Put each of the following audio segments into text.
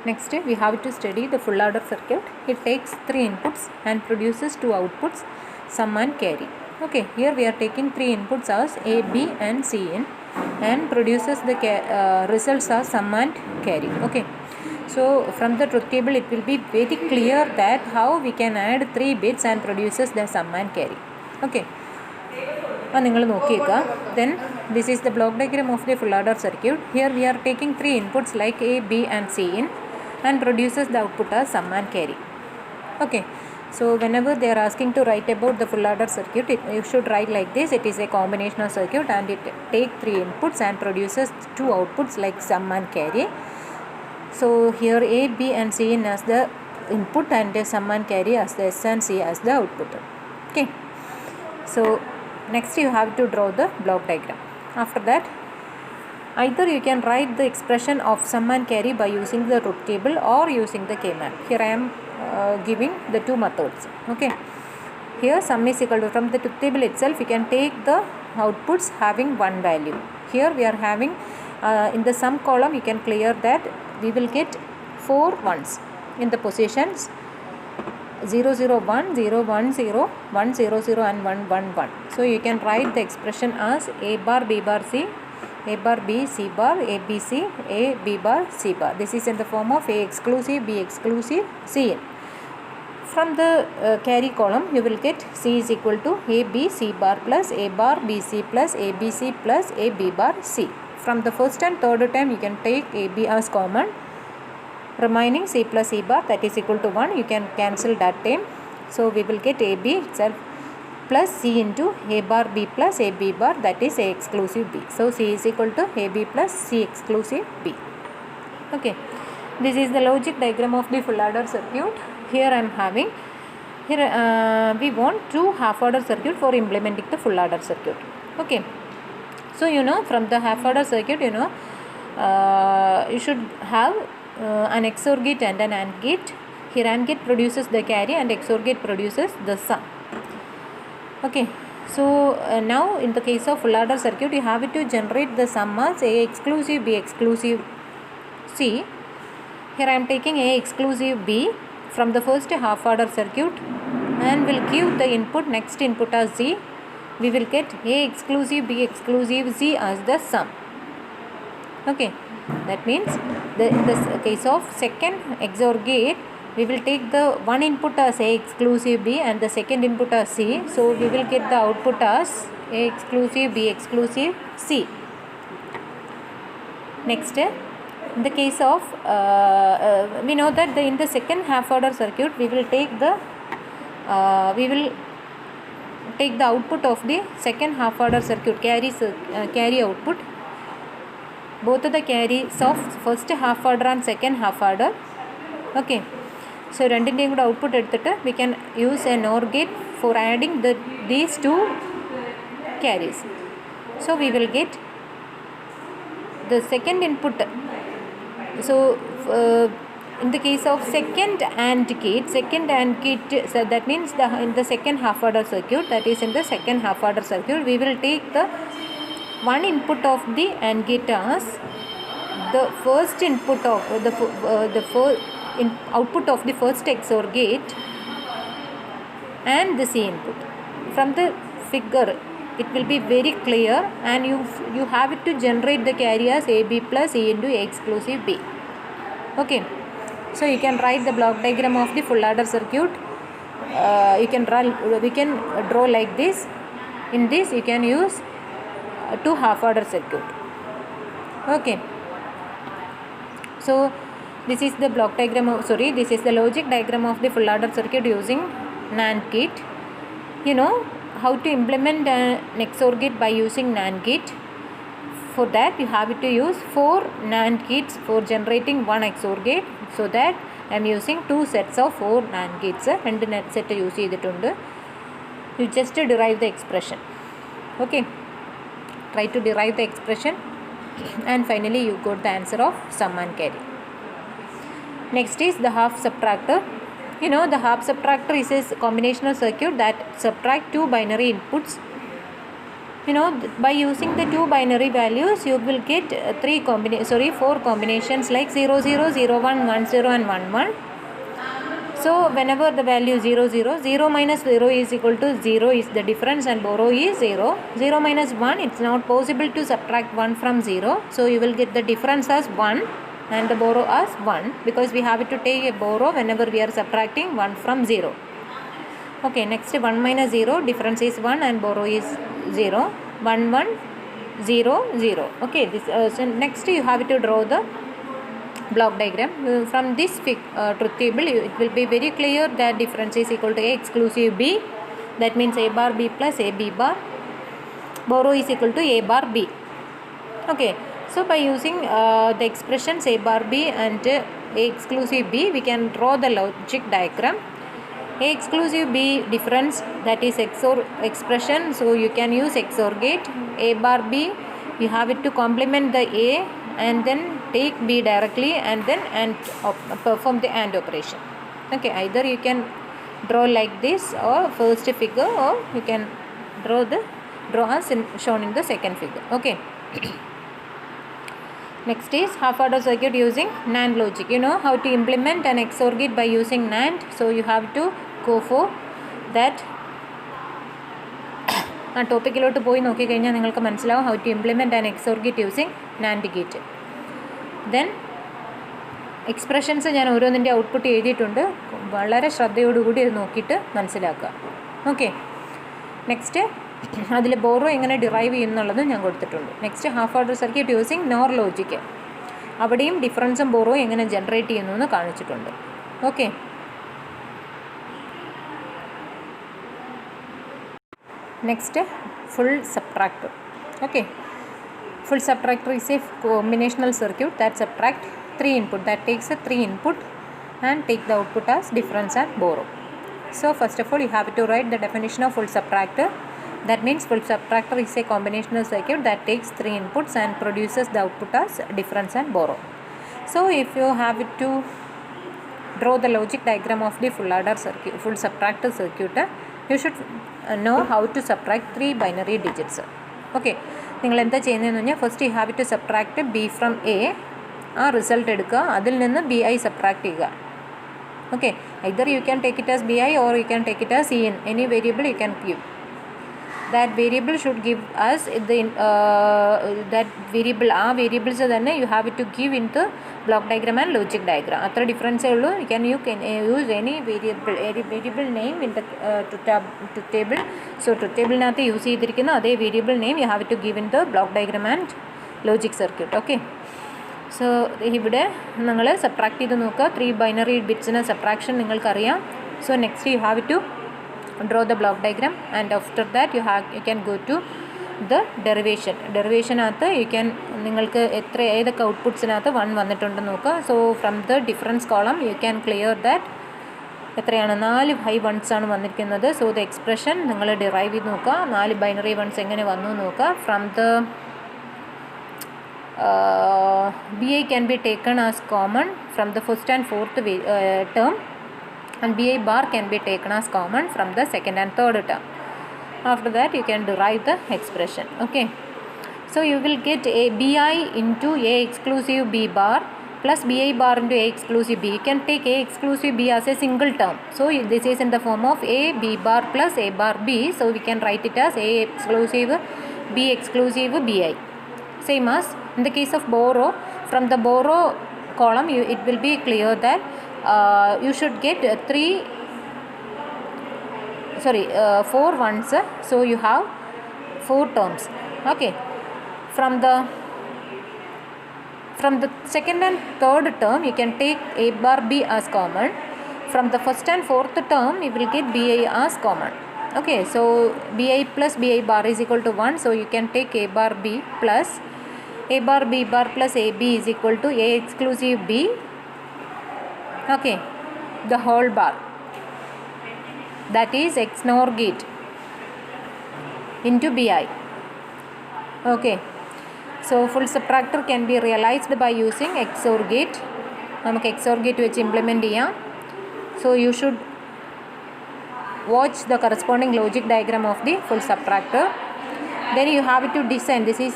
Next we have to study the full adder circuit. It takes 3 inputs and produces 2 outputs, sum and carry. Okay, here we are taking 3 inputs as A, B and C in, and produces the results as sum and carry. Okay, so from the truth table it will be very clear that how we can add 3 bits and produces the sum and carry. Okay, then this is the block diagram of the full adder circuit. Here we are taking 3 inputs like A, B and C in, and produces the output as sum and carry. Okay, so whenever they are asking to write about the full adder circuit, you should write like this: it is a combinational circuit and it take 3 inputs and produces 2 outputs like sum and carry. So here A, B and C in as the input and the sum and carry as the S and C as the output. Okay, so next you have to draw the block diagram. After that, either you can write the expression of sum and carry by using the truth table or using the K-map. Here I am giving the 2 methods. Okay, here sum is equal to, from the truth table itself you can take the outputs having one value. Here we are having in the sum column you can clear that we will get 4 ones in the positions 0 0 1 0 1 0 1 0 0 and 1 1 1. So you can write the expression as A bar B bar C, A bar B C bar, A B C, A B bar C bar. This is in the form of A exclusive, B exclusive, C in. From the carry column you will get C is equal to A B C bar plus A bar B C plus A B C plus A B bar C. From the first and third term you can take A B as common, remaining C plus C bar, that is equal to 1. You can cancel that term. So we will get A B itself plus C into A bar B plus A B bar, that is A exclusive B. So C is equal to A B plus C exclusive B. Okay, this is the logic diagram of the full adder circuit. Here I am having, here we want 2 half adder circuit for implementing the full adder circuit. Okay, so you know from the half adder circuit you know you should have an XOR gate and an AND gate. Here AND gate produces the carry and XOR gate produces the sum. Okay, so now in the case of full adder circuit you have to generate the sum as A exclusive, B exclusive, C. Here I am taking A exclusive B from the first half adder circuit and will give the input, next input as Z. We will get A exclusive, B exclusive, Z as the sum. Okay, that means in the case of second XOR gate we will take the one input as A exclusive B and the second input as C. So we will get the output as A exclusive, B exclusive, C. Next, in the case of we know that in the second half order circuit we will take the output of the second half order circuit, carry output, both of the carries of first half order and second half order. Okay, so രണ്ടിൻ്റെയും കൂടെ output എടുത്തിട്ട് we can use a NOR gate for adding these 2 carries. So we will get the second input. So in the case of second AND gate, so that means in the second half order circuit, that is in the second half order circuit we will take the one input of the AND gate as the first input of output of the first XOR gate and the C input. From the figure it will be very clear, and you have to generate the carry as AB plus E into A exclusive B. Okay, so you can write the block diagram of the full adder circuit. We can draw like this. In this you can use 2 half order circuit. Okay, so this is the block diagram of, this is the logic diagram of the full adder circuit using NAND gate. You know how to implement an XOR gate by using NAND gate. For that you have to use 4 NAND gates for generating one XOR gate. So that I am using 2 sets of 4 NAND gates. And set use ചെയ്തിട്ടുണ്ട്. You just derive the expression. Okay, try to derive the expression and finally you got the answer of sum and carry. Next is the half subtractor. You know the half subtractor is a combinational circuit that subtract 2 binary inputs by using the two binary values you will get 4 combinations like 0 0 0 1 1 0 and 1 1. So whenever the value 0 0, 0 minus 0 is equal to 0 is the difference and borrow is 0. 0 minus 1, it's not possible to subtract 1 from 0. So you will get the difference as 1 and the borrow as 1 because we have to take a borrow whenever we are subtracting 1 from 0. Okay, next 1 minus 0, difference is 1 and borrow is 0. 1 1 0 0. Okay, so next you have to draw the block diagram. From this truth table it will be very clear that difference is equal to A exclusive B, that means A bar B plus A B bar, borrow is equal to A bar B. Okay, so by using the expressions A bar B and A exclusive B, we can draw the logic diagram. A exclusive B difference, that is XOR expression, so you can use XOR gate. A bar B, you have it to complement the A and then take B directly and then perform the AND operation. Okay, either you can draw like this or first figure, or you can draw as shown in the second figure. Okay. Next is half order circuit using NAND logic. You know how to implement an XOR gate by using NAND, so you have to go for that. ആ ടോപ്പിക്കിലോട്ട് പോയി നോക്കിക്കഴിഞ്ഞാൽ നിങ്ങൾക്ക് മനസ്സിലാവും how to implement an XOR gate using NAND gate. Then expressions ഞാൻ ഓരോന്നിൻ്റെ output എഴുതിയിട്ടുണ്ട്, വളരെ ശ്രദ്ധയോടുകൂടി ഇത് നോക്കിയിട്ട് മനസ്സിലാക്കുക. ഓക്കെ, നെക്സ്റ്റ് അതിൽ ബോറോ എങ്ങനെ ഡിറൈവ് ചെയ്യുന്നുള്ളത് ഞാൻ കൊടുത്തിട്ടുണ്ട്. Next half order circuit using NOR logic, അവിടെയും ഡിഫറൻസും ബോറോ എങ്ങനെ ജനറേറ്റ് ചെയ്യുന്നു എന്ന് കാണിച്ചിട്ടുണ്ട്. Okay, next full subtractor. Okay, full subtractor is a combinational circuit that subtract 3 input, that takes a 3 input and take the output as difference and borrow. So first of all you have to write the definition of full subtractor. That means full subtractor is a combinational circuit that takes 3 inputs and produces the output as difference and borrow. So if you have to draw the logic diagram of the full subtractor circuit, you should know how to subtract 3 binary digits. Okay, നിങ്ങൾ എന്താ ചെയ്യുന്നതെന്ന് പറഞ്ഞാൽ first you have to subtract B from A, ആ result എടുക്കുക, അതിൽ നിന്ന് B I subtract ചെയ്യുക. Okay, either you can take it as B I or you can take it as E N, any variable you can give. That variable should give us that variable, ആ variables തന്നെ you have to give in the block diagram and logic diagram. അത്ര ഡിഫറൻസേ ഉള്ളൂ. You can use any variable name in the truth table. So truth tableനകത്ത് use ചെയ്തിരിക്കുന്ന അതേ variable name you have to give in the block diagram and logic circuit. Okay, so ഇവിടെ നിങ്ങൾ subtract ചെയ്ത് നോക്കുക. 3 binary ബിറ്റ്സിന് subtraction നിങ്ങൾക്കറിയാം. So next you have to draw the block diagram and after that you can go to the derivation അകത്ത് you can നിങ്ങൾക്ക് ഏതൊക്കെ ഔട്ട്പുട്ട്സിനകത്ത് 1 വന്നിട്ടുണ്ടെന്ന് നോക്കുക. So from the difference column you can clear that എത്രയാണ് 4 high once ആണ് വന്നിരിക്കുന്നത്. So the expression നിങ്ങൾ derive ചെയ്ത് നോക്കുക, 4 ബൈനറി വൺസ് എങ്ങനെ വന്നു നോക്കുക. From the BI can be taken as common from the first and fourth term and BI bar can be taken as common from the second and third term. After that you can derive the expression. Okay, so you will get a BI into A exclusive B bar plus BI bar into A exclusive B. You can take A exclusive B as a single term. So this is in the form of A B bar plus A bar B. So we can write it as A exclusive B exclusive BI. Same as in the case of borrow, from the borrow column it will be clear that you should get 4 ones, so you have 4 terms. Okay, from the second and third term you can take A bar B as common. From the first and fourth term you will get BI as common. Okay, so BI plus BI bar is equal to 1, so you can take A bar B plus A bar B bar plus AB is equal to A exclusive B. Okay, the whole bar, that is XNOR gate into BI. Okay, so full subtractor can be realized by using XOR gate. നമുക്ക് XOR gate വെച്ച് implement ചെയ്യാം. So you should watch the corresponding logic diagram of the full subtractor. then you have to design. This is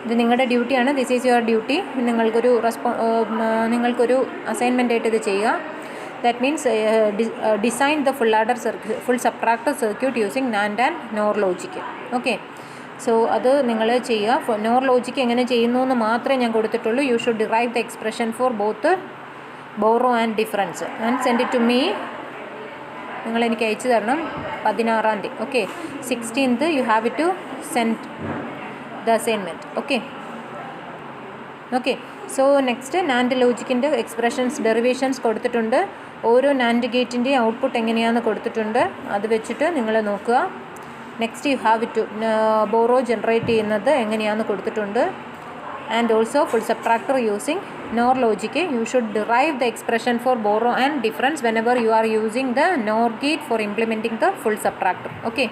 ഇത് നിങ്ങളുടെ ഡ്യൂട്ടിയാണ്. This is your duty. നിങ്ങൾക്കൊരു assignment ആയിട്ട് ഇത് ചെയ്യുക. That means design the full adder full subtractor circuit using NAND and NOR logic. Okay, so അത് നിങ്ങൾ ചെയ്യുക. നോർ ലോജിക്ക് എങ്ങനെ ചെയ്യുന്നു എന്ന് മാത്രമേ ഞാൻ കൊടുത്തിട്ടുള്ളൂ. You should derive the expression for both borrow and difference and send it to me. നിങ്ങളെനിക്ക് അയച്ചു തരണം 16-ാം തീയതി. Okay, 16th you have it to send the assignment. Okay, so next NAND ലോജിക്കിൻ്റെ എക്സ്പ്രഷൻസ് ഡെറിവേഷൻസ് കൊടുത്തിട്ടുണ്ട്. ഓരോ NAND ഗേറ്റിൻ്റെ output എങ്ങനെയാണെന്ന് കൊടുത്തിട്ടുണ്ട്. അത് വെച്ചിട്ട് നിങ്ങൾ നോക്കുക. Next you have to borrow generate ചെയ്യുന്നത് എങ്ങനെയാണെന്ന് കൊടുത്തിട്ടുണ്ട്. And also full subtractor using NOR logic. You should derive the expression for borrow and difference whenever you are using the NOR gate for implementing the full subtractor. Okay.